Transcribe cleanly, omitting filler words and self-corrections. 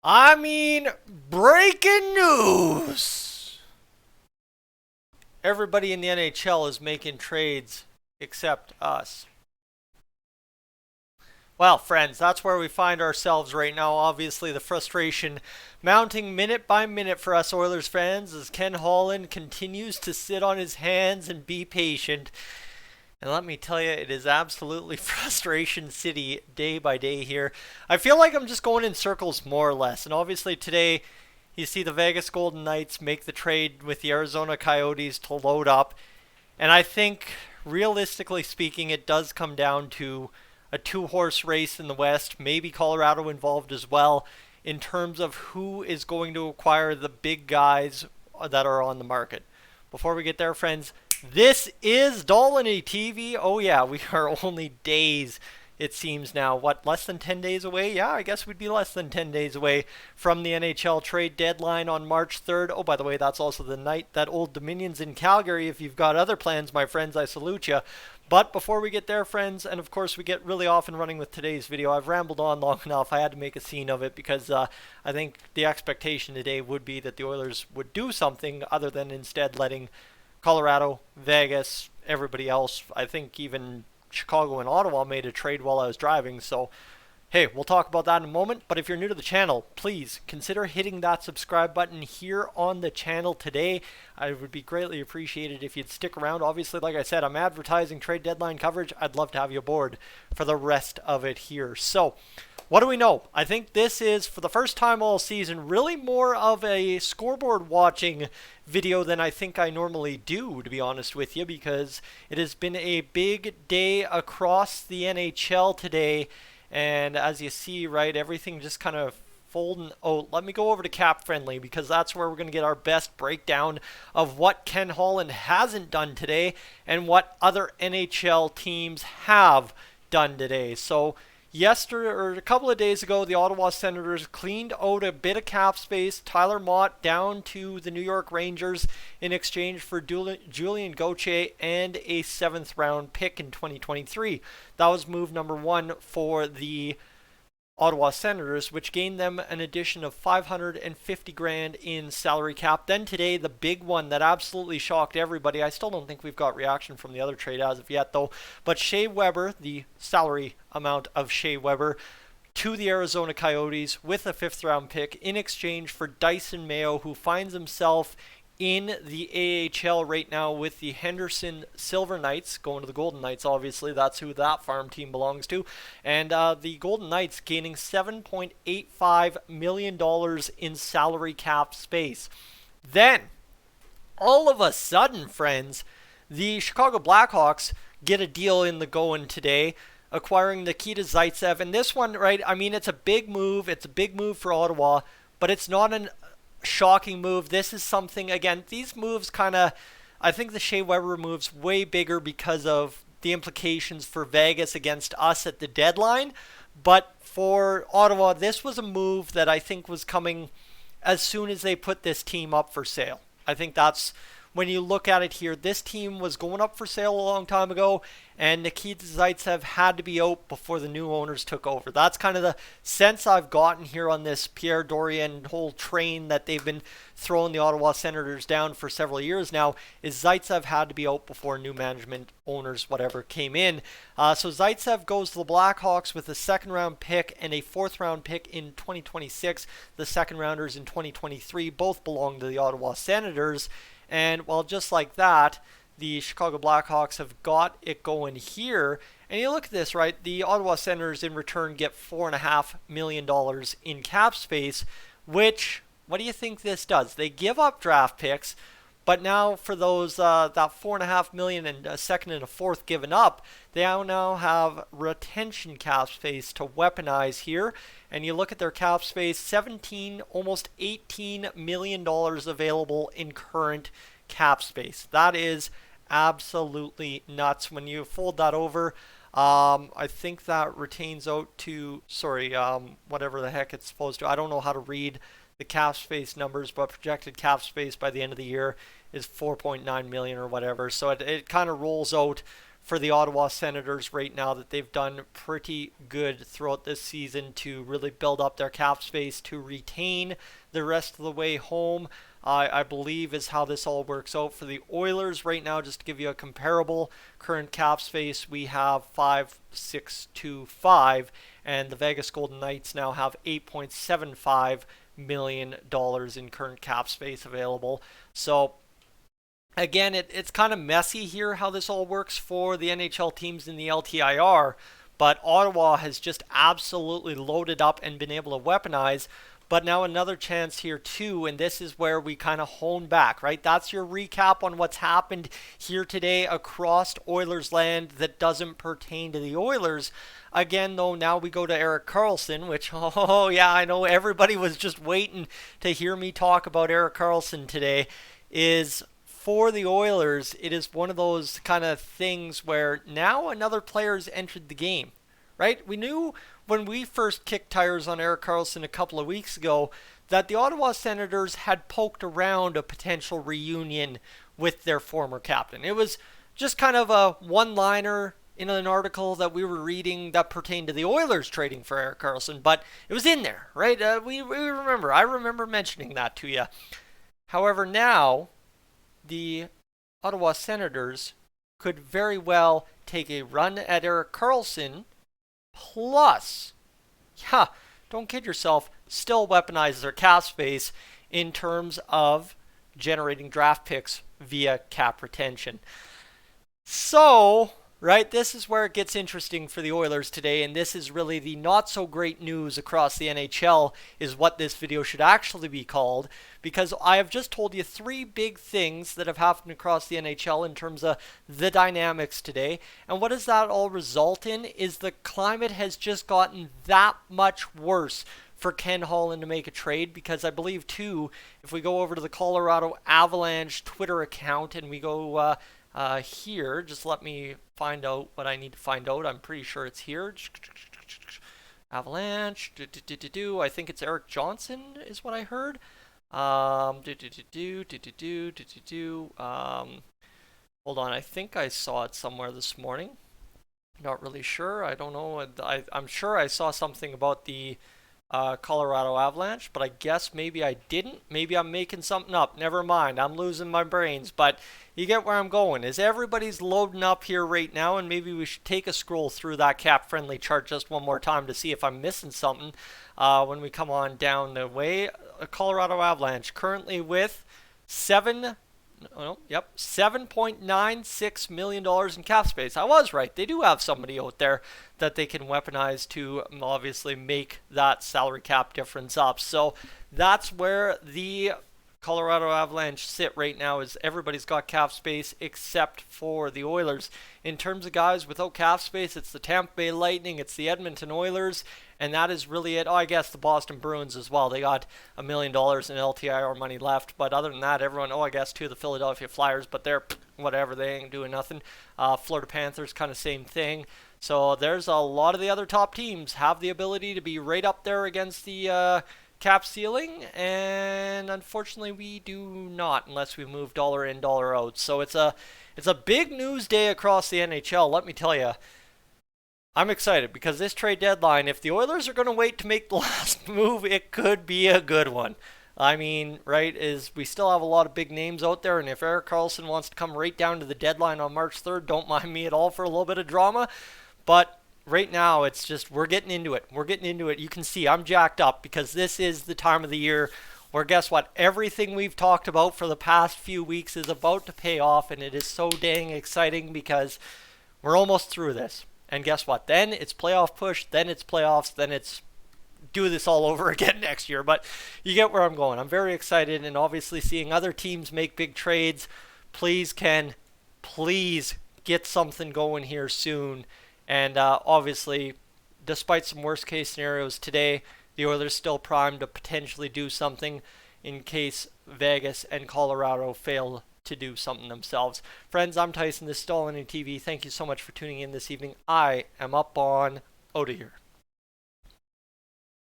I mean, breaking news! Everybody in the NHL is making trades except us. Well, friends, that's where we find ourselves right now. Obviously, the frustration mounting minute by minute for us Oilers fans as Ken Holland continues to sit on his hands and be patient. And let me tell you, it is absolutely frustration city day by day here. I feel like I'm just going in circles more or less. And obviously today, you see the Vegas Golden Knights make the trade with the Arizona Coyotes to load up. And I think, realistically speaking, it does come down to a two-horse race in the West, maybe Colorado involved as well, in terms of who is going to acquire the big guys that are on the market. Before we get there, friends, this is Dolynny TV. Oh yeah, we are only days, it seems now. What, less than 10 days away? Yeah, I guess we'd be less than 10 days away from the NHL trade deadline on March 3rd. Oh, by the way, that's also the night that Old Dominion's in Calgary. If you've got other plans, my friends, I salute you. But before we get there, friends, and of course we get really off and running with today's video, I've rambled on long enough. I had to make a scene of it because I think the expectation today would be that the Oilers would do something other than instead letting Colorado, Vegas, everybody else. I think even Chicago and Ottawa made a trade while I was driving. So, hey, we'll talk about that in a moment. But if you're new to the channel, please consider hitting that subscribe button here on the channel today. I would be greatly appreciated if you'd stick around. Obviously, like I said, I'm advertising trade deadline coverage. I'd love to have you aboard for the rest of it here. So, what do we know? I think this is, for the first time all season, really more of a scoreboard watching video than I think I normally do, to be honest with you, because it has been a big day across the NHL today. And as you see, right, everything just kind of folding. Oh, let me go over to Cap Friendly because that's where we're going to get our best breakdown of what Ken Holland hasn't done today and what other NHL teams have done today. So, yesterday, or a couple of days ago, the Ottawa Senators cleaned out a bit of cap space. Tyler Mott down to the New York Rangers in exchange for Julien Gauthier and a 7th round pick in 2023. That was move number one for the Ottawa Senators, which gained them an addition of $550,000 in salary cap. Then today, the big one that absolutely shocked everybody. I still don't think we've got reaction from the other trade as of yet, though. But Shea Weber, the salary amount of Shea Weber, to the Arizona Coyotes with a 5th round pick in exchange for Dyson Mayo, who finds himself in the AHL right now with the Henderson Silver Knights, going to the Golden Knights, obviously. That's who that farm team belongs to. And the Golden Knights gaining $7.85 million in salary cap space. Then, all of a sudden, friends, the Chicago Blackhawks get a deal in the going today, acquiring Nikita Zaitsev. And this one, right, I mean, it's a big move. It's a big move for Ottawa, but it's not an shocking move. This is something, again, these moves kind of, I think the Shea Weber move's way bigger because of the implications for Vegas against us at the deadline. But for Ottawa, this was a move that I think was coming as soon as they put this team up for sale. I think that's, when you look at it here, this team was going up for sale a long time ago, and Nikita Zaitsev had to be out before the new owners took over. That's kind of the sense I've gotten here on this Pierre Dorion whole train that they've been throwing the Ottawa Senators down for several years now, is Zaitsev had to be out before new management, owners, whatever, came in. So Zaitsev goes to the Blackhawks with a 2nd round pick and a 4th round pick in 2026. The 2nd rounders in 2023 both belong to the Ottawa Senators. And, well, just like that, the Chicago Blackhawks have got it going here. And you look at this, right? The Ottawa Senators in return get $4.5 million in cap space, which, what do you think this does? They give up draft picks, but now for those, that $4.5 million and a 2nd and a 4th given up, they now have retention cap space to weaponize here. And you look at their cap space, 17, almost $18 million available in current cap space. That is absolutely nuts. When you fold that over, I think that retains out to, whatever the heck it's supposed to. I don't know how to read the cap space numbers, but projected cap space by the end of the year is 4.9 million or whatever. So it kind of rolls out for the Ottawa Senators right now that they've done pretty good throughout this season to really build up their cap space to retain the rest of the way home. I believe is how this all works out for the Oilers right now. Just to give you a comparable current cap space, we have 5,625, and the Vegas Golden Knights now have $8.75 million in current cap space available. So again, it's kind of messy here how this all works for the NHL teams in the LTIR, but Ottawa has just absolutely loaded up and been able to weaponize. But now another chance here too, and this is where we kind of hone back, right? That's your recap on what's happened here today across Oilers land that doesn't pertain to the Oilers. Again, though, now we go to Erik Karlsson, which, oh yeah, I know everybody was just waiting to hear me talk about Erik Karlsson today, is for the Oilers, it is one of those kind of things where now another player's entered the game, right? We knew when we first kicked tires on Erik Karlsson a couple of weeks ago that the Ottawa Senators had poked around a potential reunion with their former captain. It was just kind of a one-liner in an article that we were reading that pertained to the Oilers trading for Erik Karlsson, but it was in there, right? We remember. I remember mentioning that to you. However, now the Ottawa Senators could very well take a run at Erik Karlsson. Plus, yeah, don't kid yourself, still weaponize their cap space in terms of generating draft picks via cap retention. So, right, this is where it gets interesting for the Oilers today, and this is really the not so great news across the NHL is what this video should actually be called, because I have just told you 3 big things that have happened across the NHL in terms of the dynamics today. And what does that all result in is the climate has just gotten that much worse for Ken Holland to make a trade, because I believe too, if we go over to the Colorado Avalanche Twitter account and we go here, just let me find out what I need to find out. I'm pretty sure it's here. Avalanche, I think it's Erik Johnson is what I heard. Hold on, I think I saw it somewhere this morning. Not really sure. I don't know. I'm sure I saw something about the Colorado Avalanche, but I guess maybe I didn't. Maybe I'm making something up. Never mind. I'm losing my brains, but you get where I'm going. Is everybody's loading up here right now, and maybe we should take a scroll through that cap-friendly chart just one more time to see if I'm missing something when we come on down the way. Colorado Avalanche currently with $7.96 million in cap space. I was right. They do have somebody out there that they can weaponize to obviously make that salary cap difference up. So that's where the Colorado Avalanche sit right now, is everybody's got cap space except for the Oilers. In terms of guys without cap space, it's the Tampa Bay Lightning, it's the Edmonton Oilers, and that is really it. Oh, I guess the Boston Bruins as well. They got $1 million in LTIR money left, but other than that, everyone, I guess too, the Philadelphia Flyers, but they're whatever, they ain't doing nothing. Florida Panthers, kind of same thing. So there's a lot of the other top teams have the ability to be right up there against the cap ceiling, and unfortunately we do not unless we move dollar in, dollar out. So it's a big news day across the NHL. Let me tell you, I'm excited because this trade deadline, if the Oilers are going to wait to make the last move, it could be a good one. I mean, right, is we still have a lot of big names out there, and if Erik Karlsson wants to come right down to the deadline on March 3rd, don't mind me at all for a little bit of drama. But right now, it's just, we're getting into it. We're getting into it. You can see I'm jacked up because this is the time of the year where, guess what? Everything we've talked about for the past few weeks is about to pay off, and it is so dang exciting because we're almost through this. And guess what? Then it's playoff push, then it's playoffs, then it's do this all over again next year. But you get where I'm going. I'm very excited, and obviously seeing other teams make big trades. Please, Ken, please get something going here soon. And obviously, despite some worst-case scenarios today, the Oilers still primed to potentially do something in case Vegas and Colorado fail to do something themselves. Friends, I'm Tyson. This is Dolynny TV. Thank you so much for tuning in this evening. I am up on out of here.